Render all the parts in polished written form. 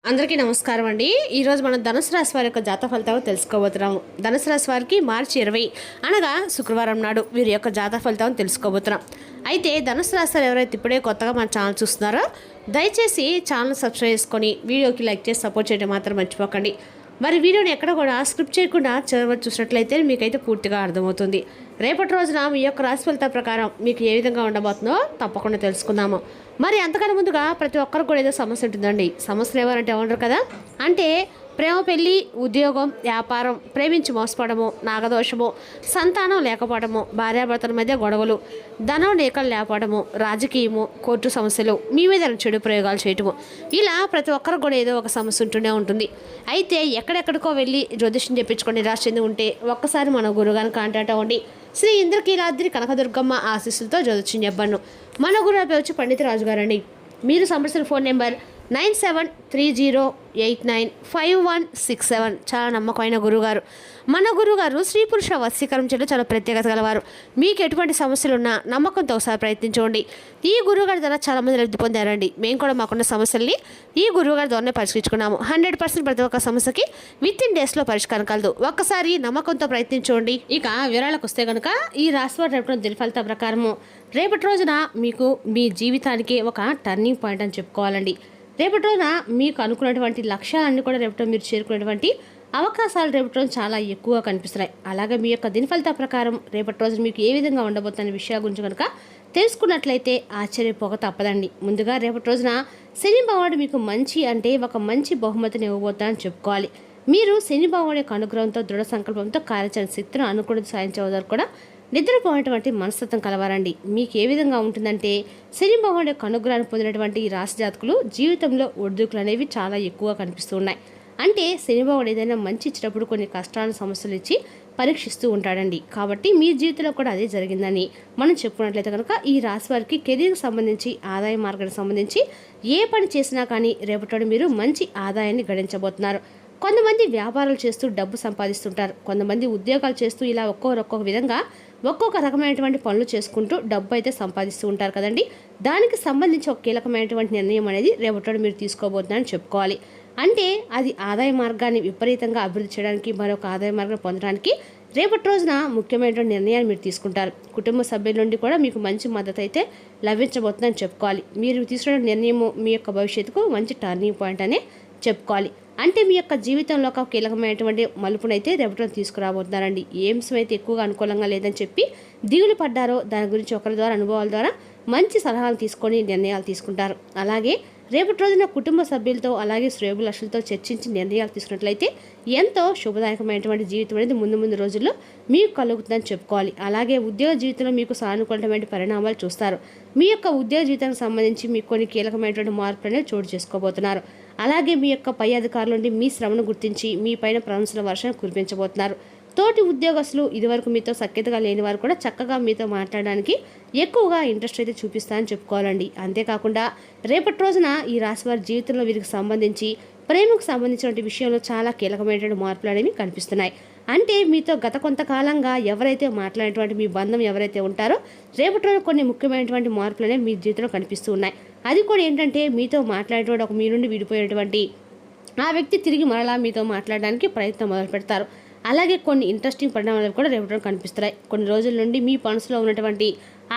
అందరికీ నమస్కారం అండి. ఈరోజు మనం ధనుసు రాశి వారి యొక్క జాతక ఫలితాలు తెలుసుకోబోతున్నాము. ధనుసు రాశి వారికి మార్చి 20 అనగా శుక్రవారం నాడు వీరి యొక్క జాతక ఫలితాలను తెలుసుకోబోతున్నాం. అయితే ధనుసు రాశి వారు ఎవరైతే ఇప్పుడే కొత్తగా మన ఛానల్ చూస్తున్నారో దయచేసి ఛానల్ సబ్స్క్రైబ్ చేసుకొని వీడియోకి లైక్ చేసి సపోర్ట్ చేయడం మాత్రం మర్చిపోకండి. మరి వీడియోని ఎక్కడ కూడా స్క్రిప్ట్ చేయకుండా చివరి చూసినట్లయితే మీకైతే పూర్తిగా అర్థమవుతుంది. రేపటి రోజున మీ యొక్క రాశి ఫలితాల ప్రకారం మీకు ఏ విధంగా ఉండబోతుందో తప్పకుండా తెలుసుకుందాము. మరి అంతకన్నా ముందుగా ప్రతి ఒక్కరికి కూడా ఏదో సమస్య ఉంటుందండి. సమస్యలు ఎవరంటే ఉండరు కదా, అంటే ప్రేమ, పెళ్ళి, ఉద్యోగం, వ్యాపారం, ప్రేమించి మోసపడము, నాగదోషము, సంతానం లేకపోవడము, భార్యాభర్తల మధ్య గొడవలు, ధనం లేఖలు లేకపోవడము, రాజకీయము, కోర్టు సమస్యలు, మీ మీద చెడు ప్రయోగాలు చేయటము, ఇలా ప్రతి ఒక్కరికి కూడా ఏదో ఒక సమస్య ఉంటూనే ఉంటుంది. అయితే ఎక్కడెక్కడికో వెళ్ళి జ్యోతిష్యం చెప్పించుకొని నిరాశ చెంది ఉంటే ఒక్కసారి మన గురుగారిని కాంటాక్ట్ అవ్వండి. శ్రీ ఇంద్రకీలాద్రి కనకదుర్గమ్మ ఆశీస్సులతో జ్యోతిష్యం చెప్పాను. మన గురువు పేరు వచ్చి పండిత రాజు గారండి. మీరు సంప్రదించిన ఫోన్ నెంబర్ 9730895167. చాలా నమ్మకమైన గురువుగారు. మన గురువుగారు స్త్రీ పురుష వశీకరణ చేయడం చాలా ప్రత్యేకత గలవారు. మీకు ఎటువంటి సమస్యలు ఉన్నా నమ్మకంతో ఒకసారి ప్రయత్నించండి. ఈ గురువుగారి ద్వారా చాలా మంది లబ్ధి పొందారండి. మేము కూడా మాకున్న సమస్యల్ని ఈ గురువుగారి ద్వారానే పరిష్కరించుకున్నాము. 100% ప్రతి ఒక్క సమస్యకి విత్ ఇన్ డేస్లో పరిష్కారం కలదు. ఒక్కసారి నమ్మకంతో ప్రయత్నించండి. ఇక వివరాలకు వస్తే కనుక ఈ రాశివారి రేపటి దిన ఫలితాల ప్రకారము రేపటి రోజున మీకు మీ జీవితానికి ఒక టర్నింగ్ పాయింట్ అని చెప్పుకోవాలండి. రేపటి రోజున మీకు అనుకున్నటువంటి లక్ష్యాలన్నీ కూడా రేపటి మీరు చేరుకునేటువంటి అవకాశాలు రేపటి రోజు చాలా ఎక్కువగా కనిపిస్తున్నాయి. అలాగే మీ యొక్క దిన ఫలితాల ప్రకారం రేపటి రోజు మీకు ఏ విధంగా ఉండబోతున్న విషయాల గురించి కనుక తెలుసుకున్నట్లయితే ఆశ్చర్యపోక తప్పదండి. ముందుగా రేపటి రోజున శని భగవానుడు మీకు ఒక మంచి బహుమతిని ఇవ్వబోతానని చెప్పుకోవాలి. మీరు శని భగవానుడి యొక్క అనుగ్రహంతో, దృఢ సంకల్పంతో, కార్యాచరణ శక్తిని అనుకున్నది సాధించేవారు కూడా నిద్రపోయేటువంటి మనస్తత్వం కలవారండి. మీకు ఏ విధంగా ఉంటుందంటే శని భగవానుడి యొక్క అనుగ్రహాన్ని పొందినటువంటి ఈ రాశి జాతకులు జీవితంలో ఒడిదుడుకులు అనేవి చాలా ఎక్కువగా కనిపిస్తూ ఉన్నాయి. అంటే శని భగవానుడు ఏదైనా మంచి ఇచ్చినప్పుడు కొన్ని కష్టాలను, సమస్యలు ఇచ్చి పరీక్షిస్తూ ఉంటాడండి. కాబట్టి మీ జీవితంలో కూడా అదే జరిగిందని మనం చెప్పుకున్నట్లయితే కనుక ఈ రాశి వారికి కెరీర్కి సంబంధించి, ఆదాయ మార్గానికి సంబంధించి ఏ పని చేసినా కానీ రేపటి మీరు మంచి ఆదాయాన్ని గడించబోతున్నారు. కొంతమంది వ్యాపారాలు చేస్తూ డబ్బు సంపాదిస్తుంటారు. కొంతమంది ఉద్యోగాలు చేస్తూ ఇలా ఒక్కొక్క విధంగా ఒక్కొక్క రకమైనటువంటి పనులు చేసుకుంటూ డబ్బు అయితే సంపాదిస్తూ ఉంటారు కదండి. దానికి సంబంధించి ఒక కీలకమైనటువంటి నిర్ణయం అనేది రేపటి మీరు తీసుకోబోతున్నారని చెప్పుకోవాలి. అంటే అది ఆదాయ మార్గాన్ని విపరీతంగా అభివృద్ధి చేయడానికి, మరొక ఆదాయ మార్గాన్ని పొందడానికి రేపటి రోజున ముఖ్యమైనటువంటి నిర్ణయాలు మీరు తీసుకుంటారు. కుటుంబ సభ్యుల నుండి కూడా మీకు మంచి మద్దతు అయితే లభించబోతుందని చెప్పుకోవాలి. మీరు తీసుకున్న నిర్ణయము మీ యొక్క భవిష్యత్తుకు మంచి టర్నింగ్ పాయింట్ అనే చెప్పుకోవాలి. అంటే మీ యొక్క జీవితంలో ఒక కీలకమైనటువంటి మలుపునైతే రేపటి తీసుకురాబోతున్నారండి. ఏ అంశం అయితే ఎక్కువగా అనుకూలంగా లేదని చెప్పి దిగులు పడ్డారో దాని గురించి ఒకరి ద్వారా, అనుభవాల ద్వారా మంచి సలహాలు తీసుకొని నిర్ణయాలు తీసుకుంటారు. అలాగే రేపటి రోజున కుటుంబ సభ్యులతో, అలాగే శ్రేయోభిలాషులతో చర్చించి నిర్ణయాలు తీసుకున్నట్లయితే ఎంతో శుభదాయకమైనటువంటి జీవితం అనేది ముందు రోజుల్లో మీకు కలుగుతుందని చెప్పుకోవాలి. అలాగే ఉద్యోగ జీవితంలో మీకు సానుకూలమైన పరిణామాలు చూస్తారు. మీ యొక్క ఉద్యోగ జీవితానికి సంబంధించి మీకు కొన్ని కీలకమైనటువంటి మార్పులు అనేవి చోటు చేసుకోబోతున్నారు. అలాగే మీ యొక్క పై అధికారుల నుండి మీ శ్రమను గుర్తించి మీ పైన ప్రశంసల వర్షం కురిపించబోతున్నారు. తోటి ఉద్యోగస్తులు, ఇదివరకు మీతో సఖ్యతగా లేని వారు కూడా చక్కగా మీతో మాట్లాడడానికి ఎక్కువగా ఇంట్రెస్ట్ అయితే చూపిస్తారని చెప్పుకోవాలండి. అంతేకాకుండా రేపటి రోజున ఈ రాశి వారి జీవితంలో వీరికి సంబంధించి ప్రేమకు సంబంధించిన విషయంలో చాలా కీలకమైనటువంటి మార్పులు అనేవి కనిపిస్తున్నాయి. అంటే మీతో గత కొంతకాలంగా ఎవరైతే మాట్లాడేటువంటి మీ బంధం ఎవరైతే ఉంటారో రేపటి రోజు కొన్ని ముఖ్యమైనటువంటి మార్పులు అనేవి మీ జీవితంలో కనిపిస్తూ ఉన్నాయి. అది కూడా ఏంటంటే మీతో మాట్లాడేటువంటి ఒక మీ నుండి విడిపోయేటువంటి ఆ వ్యక్తి తిరిగి మరలా మీతో మాట్లాడడానికి ప్రయత్నం మొదలు పెడతారు. అలాగే కొన్ని ఇంట్రెస్టింగ్ పరిణామాలు కూడా రేపటి కనిపిస్తున్నాయి. కొన్ని రోజుల నుండి మీ మనసులో ఉన్నటువంటి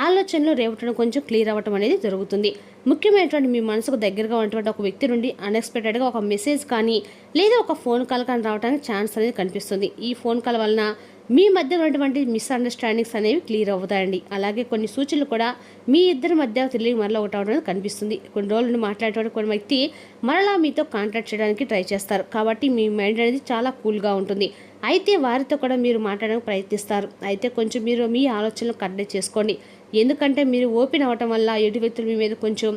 ఆలోచనలు రేపటి కొంచెం క్లియర్ అవ్వటం అనేది జరుగుతుంది. ముఖ్యమైనటువంటి మీ మనసుకు దగ్గరగా ఉన్నటువంటి ఒక వ్యక్తి నుండి అన్ఎక్స్పెక్టెడ్గా ఒక మెసేజ్ కానీ లేదా ఒక ఫోన్ కాల్ కానీ రావడానికి ఛాన్స్ అనేది కనిపిస్తుంది. ఈ ఫోన్ కాల్ వలన మీ మధ్య ఉన్నటువంటి మిస్అండర్స్టాండింగ్స్ అనేవి క్లియర్ అవుతాయండి. అలాగే కొన్ని సూచనలు కూడా మీ ఇద్దరి మధ్య తిరిగి మరలా ఒకటి అవడం కనిపిస్తుంది. కొన్ని రోజుల నుండి మాట్లాడేటువంటి కొన్ని వ్యక్తి మరలా మీతో కాంటాక్ట్ చేయడానికి ట్రై చేస్తారు. కాబట్టి మీ మైండ్ అనేది చాలా కూల్గా ఉంటుంది. అయితే వారితో కూడా మీరు మాట్లాడడానికి ప్రయత్నిస్తారు. అయితే కొంచెం మీరు మీ ఆలోచనలు కట్టడి చేసుకోండి. ఎందుకంటే మీరు ఓపెన్ అవ్వటం వల్ల ఎటు వ్యక్తులు మీ మీద కొంచెం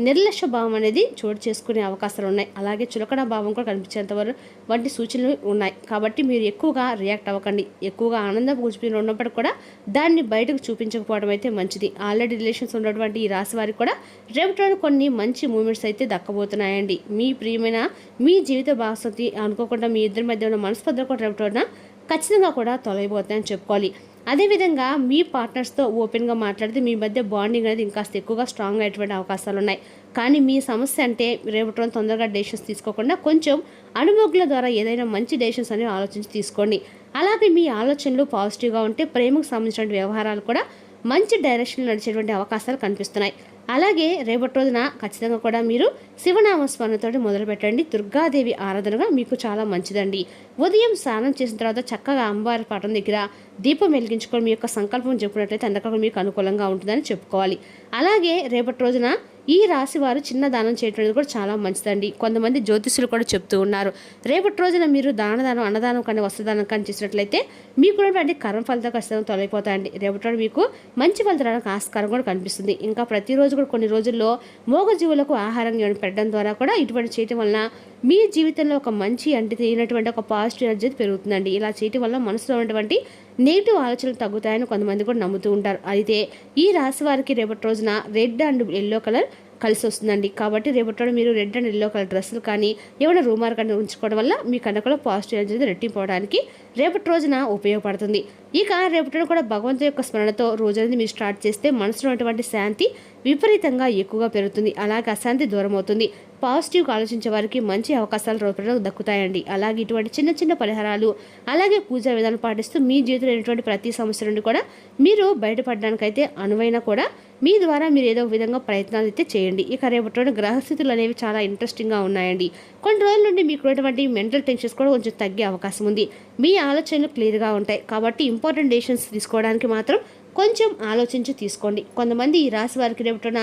నిర్లక్ష్య భావం అనేది చోటు చేసుకునే అవకాశాలు ఉన్నాయి. అలాగే చులకన భావం కూడా కనిపించేంతవరకు వంటి సూచనలు ఉన్నాయి. కాబట్టి మీరు ఎక్కువగా రియాక్ట్ అవ్వకండి. ఎక్కువగా ఆనందం కూర్చుని ఉన్నప్పటికీ కూడా దాన్ని బయటకు చూపించకపోవడం అయితే మంచిది. ఆల్రెడీ రిలేషన్స్ ఉన్నటువంటి ఈ రాశి వారికి కూడా రేపటి కొన్ని మంచి మూమెంట్స్ అయితే దక్కబోతున్నాయండి. మీ ప్రియమైన మీ జీవిత భాగస్వామి అనుకోకుండా మీ ఇద్దరి మధ్య ఉన్న మనస్పర్ధలు కూడా రేపటి ఖచ్చితంగా కూడా తొలగిపోతాయని చెప్పుకోవాలి. అదేవిధంగా మీ పార్ట్నర్స్తో ఓపెన్గా మాట్లాడితే మీ మధ్య బాండింగ్ అనేది ఇంకాస్త ఎక్కువగా స్ట్రాంగ్ అయ్యేటువంటి అవకాశాలు ఉన్నాయి. కానీ మీ సమస్య అంటే రేపటి రోజు తొందరగా డెసిషన్స్ తీసుకోకుండా కొంచెం అనుభవకుల ద్వారా ఏదైనా మంచి డెసిషన్స్ అనేవి ఆలోచించి తీసుకోండి. అలాగే మీ ఆలోచనలు పాజిటివ్గా ఉంటే ప్రేమకు సంబంధించిన వ్యవహారాలు కూడా మంచి డైరెక్షన్లో నడిచేటువంటి అవకాశాలు కనిపిస్తున్నాయి. అలాగే రేపటి రోజున ఖచ్చితంగా కూడా మీరు శివనామస్మరణతో మొదలు పెట్టండి. దుర్గాదేవి ఆరాధనగా మీకు చాలా మంచిదండి. ఉదయం స్నానం చేసిన తర్వాత చక్కగా అమ్మవారి పటం దగ్గర దీపం వెలిగించుకొని మీ యొక్క సంకల్పం చెప్పినట్లయితే అందరికీ మీకు అనుకూలంగా ఉంటుందని చెప్పుకోవాలి. అలాగే రేపటి రోజున ఈ రాశి వారు చిన్న దానం చేయడం అనేది కూడా చాలా మంచిదండి. కొంతమంది జ్యోతిష్యులు కూడా చెప్తూ ఉన్నారు, రేపటి రోజున మీరు దానదానం, అన్నదానం కానీ వస్త్రదానం కానీ చేసినట్లయితే మీకు కూడా కర్మ ఫలితాలు ఖచ్చితంగా తొలగిపోతాయండి. రేపటి రోజు మీకు మంచి ఫలితాలకు ఆస్కారం కూడా కనిపిస్తుంది. ఇంకా ప్రతిరోజు కూడా కొన్ని రోజుల్లో మూగజీవులకు ఆహారం పెట్టడం ద్వారా కూడా ఇటువంటి చేయటం వలన మీ జీవితంలో ఒక మంచి అంటే తేనటువంటి ఒక పాజిటివ్ ఎనర్జీ పెరుగుతుందండి. ఇలా చేయటం వల్ల మనసులో ఉన్నటువంటి నెగిటివ్ ఆలోచనలు తగ్గుతాయని కొంతమంది కూడా నమ్ముతూ ఉంటారు. అయితే ఈ రాశి వారికి రేపటి రోజున రెడ్ అండ్ ఎల్లో కలర్ కలిసి వస్తుందండి. కాబట్టి రేపటి మీరు రెడ్ అండ్ ఎల్లో కలర్ డ్రెస్సులు కానీ ఏమైనా రూమార్ కానీ ఉంచుకోవడం వల్ల మీ కనుకలో పాజిటివ్ ఎనర్జీ రెట్టింపోవడానికి రేపటి రోజున ఉపయోగపడుతుంది. ఇక రేపటి కూడా భగవంతుడి యొక్క స్మరణతో రోజు అనేది మీరు స్టార్ట్ చేస్తే మనసులో ఉన్నటువంటి శాంతి విపరీతంగా ఎక్కువగా పెరుగుతుంది. అలాగే అశాంతి దూరం అవుతుంది. పాజిటివ్గా ఆలోచించే వారికి మంచి అవకాశాలు రోజులో దక్కుతాయండి. అలాగే ఇటువంటి చిన్న చిన్న పరిహారాలు అలాగే పూజా విధానం పాటిస్తూ మీ జీవితంలో ఉన్నటువంటి ప్రతి సమస్య నుండి కూడా మీరు బయటపడడానికైతే అనువైనా కూడా మీ ద్వారా మీరు ఏదో విధంగా ప్రయత్నాలు అయితే చేయండి. ఇక రేపటి గ్రహస్థితులు అనేవి చాలా ఇంట్రెస్టింగ్గా ఉన్నాయండి. కొన్ని రోజుల నుండి మీకు ఉన్నటువంటి మెంటల్ టెన్షన్స్ కూడా కొంచెం తగ్గే అవకాశం ఉంది. మీ ఆలోచనలు క్లియర్గా ఉంటాయి. కాబట్టి ఇంపార్టెంట్ డెసిషన్స్ తీసుకోవడానికి మాత్రం కొంచెం ఆలోచించి తీసుకోండి. కొంతమంది ఈ రాశి వారికి రేపటిన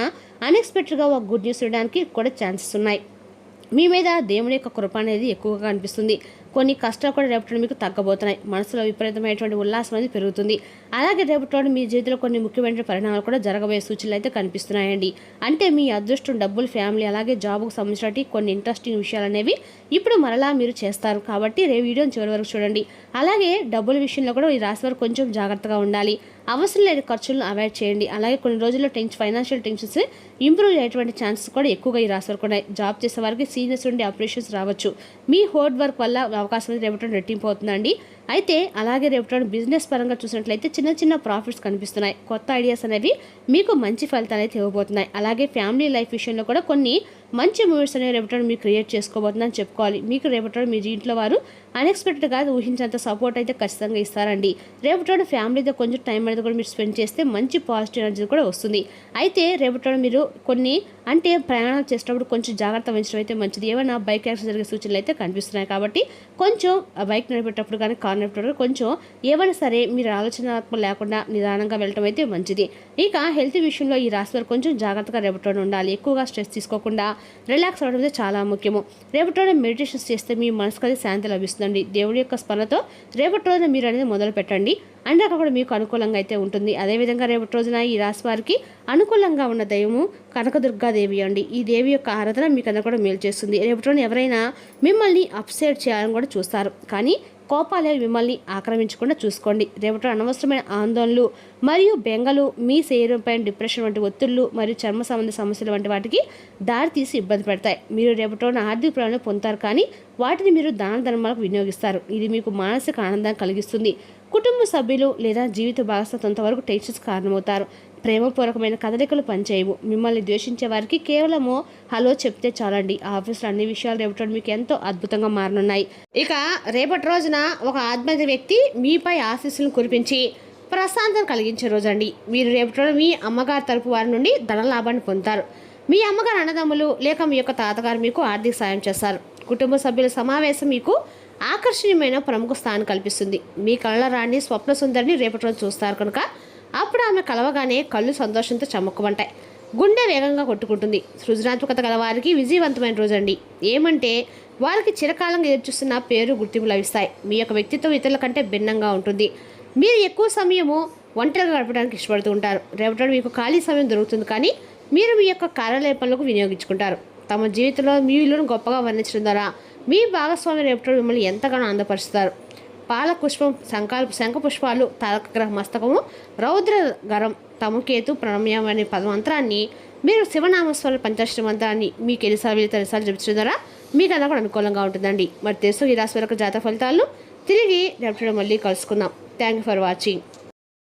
అన్ఎక్స్పెక్టెడ్గా ఒక గుడ్ న్యూస్ ఇవ్వడానికి కూడా ఛాన్సెస్ ఉన్నాయి. మీ మీద దేవుని యొక్క కృప అనేది ఎక్కువగా కనిపిస్తుంది. కొన్ని కష్టాలు కూడా రేపటి మీకు తగ్గబోతున్నాయి. మనసులో విపరీతమైనటువంటి ఉల్లాసం అనేది పెరుగుతుంది. అలాగే రేపటి మీ జీవితంలో కొన్ని ముఖ్యమైన పరిణామాలు కూడా జరగబోయే సూచనలు అయితే కనిపిస్తున్నాయండి. అంటే మీ అదృష్టం, డబ్బులు, ఫ్యామిలీ అలాగే జాబ్కు సంబంధించినటువంటి కొన్ని ఇంట్రెస్టింగ్ విషయాలు అనేవి ఇప్పుడు మరలా మీరు చేస్తారు. కాబట్టి వీడియోని చివరి వరకు చూడండి. అలాగే డబ్బుల విషయంలో కూడా ఈ రాశి వారు కొంచెం జాగ్రత్తగా ఉండాలి. అవసరం లేని ఖర్చులను అవాయిడ్ చేయండి. అలాగే కొన్ని రోజుల్లో ఫైనాన్షియల్ టెన్షన్స్ ఇంప్రూవ్ అయ్యేటువంటి ఛాన్సెస్ కూడా ఎక్కువగా ఈ రాశి వారికి ఉన్నాయి. జాబ్ చేసే వారికి సీనియర్స్ నుండి ఆపరేషన్స్ రావచ్చు. మీ హార్డ్ వర్క్ వల్ల అవకాశం రేపటి రెట్టింపు అవుతుందండి. అయితే అలాగే రేపటి బిజినెస్ పరంగా చూసినట్లయితే చిన్న చిన్న ప్రాఫిట్స్ కనిపిస్తున్నాయి. కొత్త ఐడియాస్ అనేవి మీకు మంచి ఫలితాలు అయితే ఇవ్వబోతున్నాయి. అలాగే ఫ్యామిలీ లైఫ్ విషయంలో కూడా కొన్ని మంచి మూమెంట్స్ అనేవి రేపటి మీరు క్రియేట్ చేసుకోబోతుందని చెప్పుకోవాలి. మీకు రేపటి మీ ఇంట్లో వారు అన్ఎక్స్పెక్టెడ్గా ఊహించేంత సపోర్ట్ అయితే ఖచ్చితంగా ఇస్తారండి. రేపటి ఫ్యామిలీతో కొంచెం టైం అనేది కూడా మీరు స్పెండ్ చేస్తే మంచి పాజిటివ్ ఎనర్జీ కూడా వస్తుంది. అయితే రేపటి మీరు కొన్ని అంటే ప్రయాణాలు చేసేటప్పుడు కొంచెం జాగ్రత్త వహించడం అయితే మంచిది. ఏమైనా బైక్ యాక్సిడెంట్ జరిగే సూచనలు అయితే కనిపిస్తున్నాయి. కాబట్టి కొంచెం బైక్ నడిపేటప్పుడు కానీ కార్ నడిపేటప్పుడు కొంచెం ఏమైనా సరే మీరు ఆలోచనాత్మక లేకుండా నిదానంగా వెళ్ళటం అయితే మంచిది. ఇక హెల్త్ విషయంలో ఈ రాశి వారు కొంచెం జాగ్రత్తగా రేపటి ఉండాలి. ఎక్కువగా స్ట్రెస్ తీసుకోకుండా రిలాక్స్ అవ్వడం అయితే చాలా ముఖ్యము. రేపటి మెడిటేషన్స్ చేస్తే మీ మనసుకు అది శాంతి లభిస్తుందండి. దేవుడి యొక్క స్మరణతో రేపటి రోజున మీరు అనేది మొదలు పెట్టండి. అంటే అక్కడ కూడా మీకు అనుకూలంగా అయితే ఉంటుంది. అదేవిధంగా రేపటి రోజున ఈ రాశి వారికి అనుకూలంగా ఉన్న దైవము కనకదుర్గాదేవి అండి. ఈ దేవి యొక్క ఆరాధన మీకు అందరూ కూడా మేలు చేస్తుంది. రేపటి రోజున ఎవరైనా మిమ్మల్ని అప్సెట్ చేయాలని కూడా చూస్తారు, కానీ కోపాలే మిమ్మల్ని ఆక్రమించకుండా చూసుకోండి. రేపటి అనవసరమైన ఆందోళనలు మరియు బెంగలు మీ శరీరంపై డిప్రెషన్ వంటి ఒత్తిళ్లు మరియు చర్మ సంబంధ సమస్యలు వంటి వాటికి దారి తీసి ఇబ్బంది పెడతాయి. మీరు రేపటి ఆర్థిక ప్రయోజనం పొందుతారు, కానీ వాటిని మీరు దాన ధర్మాలకు వినియోగిస్తారు. ఇది మీకు మానసిక ఆనందం కలిగిస్తుంది. కుటుంబ సభ్యులు లేదా జీవిత భాగస్వామ్యంతో వరకు టెన్షన్స్ కారణమవుతారు. ప్రేమపూర్వకమైన కదలికలు పనిచేయవు. మిమ్మల్ని ద్వేషించే వారికి కేవలము హలో చెప్తే చాలండి. ఆఫీస్లో అన్ని విషయాలు రేపటి మీకు ఎంతో అద్భుతంగా మారనున్నాయి. ఇక రేపటి రోజున ఒక ఆత్మీయ వ్యక్తి మీపై ఆశీస్సులను కురిపించి ప్రశాంతత కలిగించే రోజండి. మీరు రేపటి మీ అమ్మగారి తరపు వారి నుండి ధన లాభాన్ని పొందుతారు. మీ అమ్మగారు అన్నదమ్ములు లేక మీ యొక్క తాతగారు మీకు ఆర్థిక సాయం చేస్తారు. కుటుంబ సభ్యుల సమావేశం మీకు ఆకర్షణీయమైన ప్రముఖ స్థానం కల్పిస్తుంది. మీ కళ్ళ రాణి స్వప్న సుందరిని రేపటి రోజు చూస్తారు కనుక అప్పుడు ఆమె కలవగానే కళ్ళు సంతోషంతో చమక్కుమంటాయి. గుండె వేగంగా కొట్టుకుంటుంది. సృజనాత్మకత గల వారికి విజయవంతమైన రోజు అండి. ఏమంటే వారికి చిరకాలంగా ఎదురుచూస్తున్న పేరు గుర్తింపు లభిస్తాయి. మీ యొక్క వ్యక్తిత్వం ఇతరుల కంటే భిన్నంగా ఉంటుంది. మీరు ఎక్కువ సమయము ఒంటరిగా గడపడానికి ఇష్టపడుతూ ఉంటారు. రేపటి మీకు ఖాళీ సమయం దొరుకుతుంది, కానీ మీరు మీ యొక్క కార్యాలయ పనులకు వినియోగించుకుంటారు. తమ జీవితంలో మీ విలువను గొప్పగా వర్ణించడం ద్వారా మీ భాగస్వామి రేపటి మిమ్మల్ని ఎంతగానో అందపరుస్తారు. పాలపుష్పం, శంఖ పుష్పాలు, తారకగ్రహ మస్తకము, రౌద్ర గరం, తముకేతు ప్రణమ్యం అనే పదమంత్రాన్ని మీరు శివనామస్వర పంచాక్షరి మంత్రాన్ని మీకు ఎన్నిసార్లు జపించడం ద్వారా మీకు అలా కూడా అనుకూలంగా ఉంటుందండి. మరి తెలుసు ఈ రాశి వరకు జాతక ఫలితాలను తిరిగి రేపటి మళ్ళీ కలుసుకుందాం. Thank you for watching.